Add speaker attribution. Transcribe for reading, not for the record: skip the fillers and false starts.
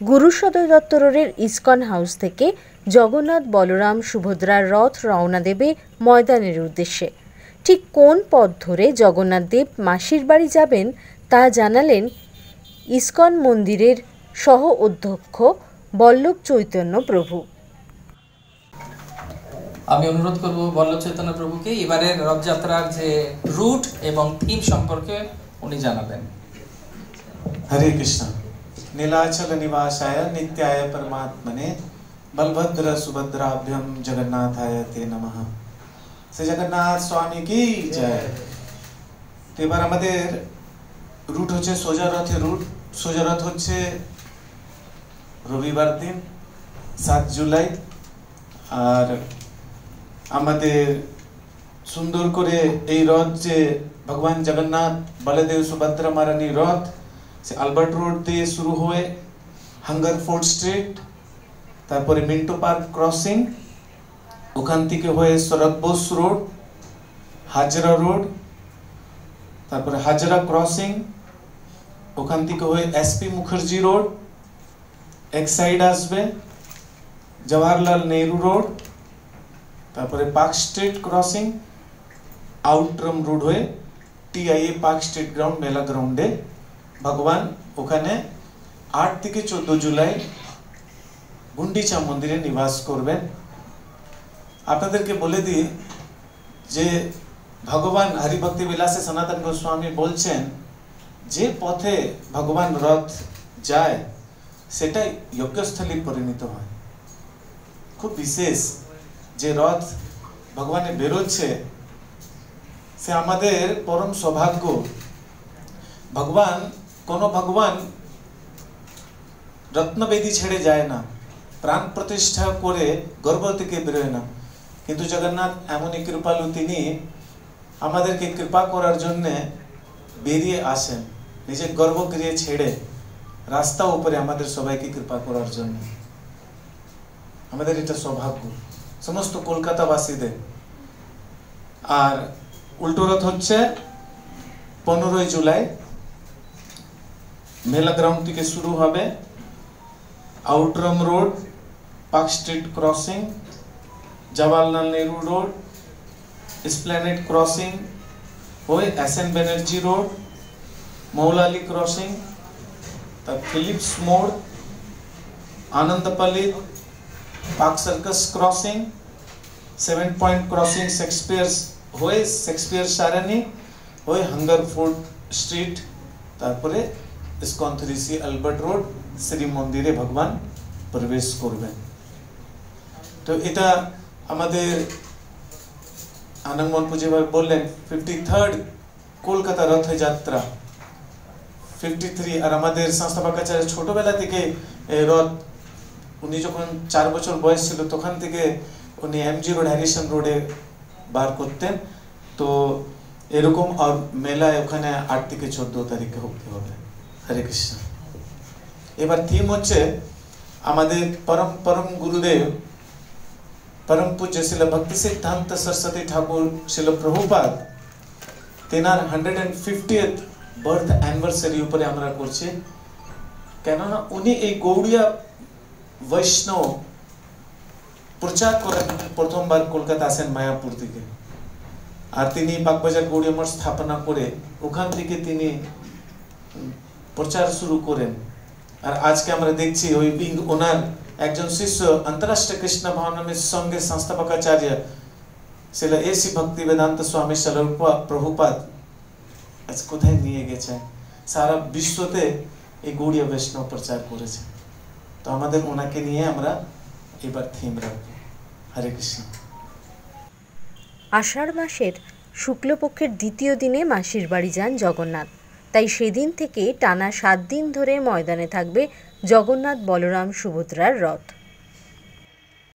Speaker 1: গুরুসদয় দত্ত রোডের ISKCON house থেকে জগন্নাথ বলরাম সুভদ্রার রথ রওনা দেবে ময়দানের উদ্দেশ্যে। ঠিক কোন পথ ধরে জগন্নাথ দেব মাসির বাড়ি যাবেন তা জানালেন ইসকন মন্দিরের সহ অধ্যক্ষ বল্লভ চৈতন্য প্রভু।
Speaker 2: আমি অনুরোধ করব বল্লভ চৈতন্য প্রভুকে এবারের রথযাত্রার যে রুট এবং থিম সম্পর্কে উনি জানাবেন।
Speaker 3: हरे कृष्ण। नीलाचल निवासाय नित्याय परमात्मने बलभद्र सुभद्राभ्यम जगन्नाथाय ते नमः। श्री जगन्नाथ स्वामी की जय। तो এবার আমাদের রুট হচ্ছে সোজা রথের রুট। সোজা রথ হচ্ছে রবিবার দিন 7 জুলাই। আর আমাদের সুন্দর করে এই রথ যে ভগবান জগন্নাথ বলদেব সুভদ্রা মহারানী রথ সে আলবার্ট রোড দিয়ে শুরু হয়ে হাঙ্গারফোর্ড স্ট্রিট, তারপরে মিন্টো পার্ক ক্রসিং, ওখান থেকে হয়ে শরৎ বোস রোড, হাজরা রোড, তারপরে হাজরা ক্রসিং, ওখান থেকে হয়ে এসপি মুখার্জি রোড, এক সাইড আসবে জওয়াহরলাল নেহরু রোড, তারপরে park street crossing, Outram road হয়ে টিআইএ পার্ক স্ট্রিট গ্রাউন্ড মেলা গ্রাউন্ডে ভগবান ওখানে 8 থেকে 14 জুলাই গুন্ডিচা মন্দিরে নিবাস করবেন। আপনাদেরকে বলে দিই যে ভগবান হরিভক্তি বিলাসে সনাতন গোস্বামী বলছেন যে পথে ভগবান রথ যায় সেটাই যজ্ঞস্থলী পরিণত হয়। খুব বিশেষ যে রথ ভগবানে বেরোচ্ছে সে আমাদের পরম সৌভাগ্য। ভগবান ভগবান রত্নবেদী ছেড়ে যায় না, প্রাণ প্রতিষ্ঠা করে গর্ভ থেকে বেরোয় না, কিন্তু জগন্নাথ এমনই কৃপালু, তিনি আমাদেরকে কৃপা করার জন্য বেরিয়ে আসেন নিজের গর্ভগৃহে ছেড়ে রাস্তা উপরে আমাদের সবাইকে কৃপা করার জন্য। আমাদের এটা সৌভাগ্য সমস্ত কলকাতাবাসীদের। আর উল্টো রথ হচ্ছে 15 জুলাই মেলা গ্রাউন্ড থেকে শুরু হবে, Outram road, park street crossing, Jawaharlal Nehru road, Esplanade crossing হয়ে SN Banerjee road, Moulali crossing, তার ফিলিপস মোড়, Anandapalli, park circus crossing, 7 point crossing, Shakespeare Sarani হয়ে হাঙ্গারফোর্ড স্ট্রিট, তারপরে ISKCON 3C Albert road Shri মন্দিরে ভগবান প্রবেশ করবেন। তো এটা আমাদের আনন্দমোহন পুজীভাবে বললেন 53rd কলকাতা রথযাত্রা 53। আর আমাদের সংস্থাপকাচার্য ছোটবেলা থেকে রথ, উনি যখন 4 বছর বয়স ছিল তখন থেকে উনি এমজি রোড হ্যারিসন রোডে বার করতেন। তো এরকম আর মেলায় ওখানে 8 থেকে 14 তারিখে হতে হবে। হরে কৃষ্ণ। এবার থিম হচ্ছে আমাদের পরম গুরুদেব পরম পূজ্য শিল ভক্তি সিদ্ধান্ত সরস্বতী ঠাকুর শিল প্রভুপাদ তেনার 150th বার্থ অ্যানিভার্সারি উপরে আমরা করছি। কেননা উনি এই গৌড়িয়া বৈষ্ণব প্রচার করেন প্রথমবার কলকাতা আসেন মায়াপুর থেকে। আর তিনি বাগবাজার গৌড়িয়া মঠ স্থাপনা করে ওখান থেকে তিনি প্রচার শুরু করেন। আর আজকে আমরা দেখছি ওই ওনার একজন শিষ্য আন্তরাষ্ট্রীয় কৃষ্ণ ভাবনামের সঙ্গে সংস্থাপকাচার্য শিল এসি ভক্তি বেদান্ত স্বামী স্বরূপা প্রভুপাদ আজ কোথায় নিয়ে গেছে, সারা বিশ্বতে এই গৌড়িয়া বৈষ্ণব প্রচার করেছে। তো আমাদের ওনাকে নিয়ে আমরা এবার থিম রাখবো। হরে কৃষ্ণ।
Speaker 1: আষাঢ় মাসের শুক্লপক্ষের দ্বিতীয় দিনে মাসির বাড়ি যান জগন্নাথ। তাই সেদিন থেকে টানা 7 দিন ধরে ময়দানে থাকবে জগন্নাথ বলরাম সুভদ্রার রথ।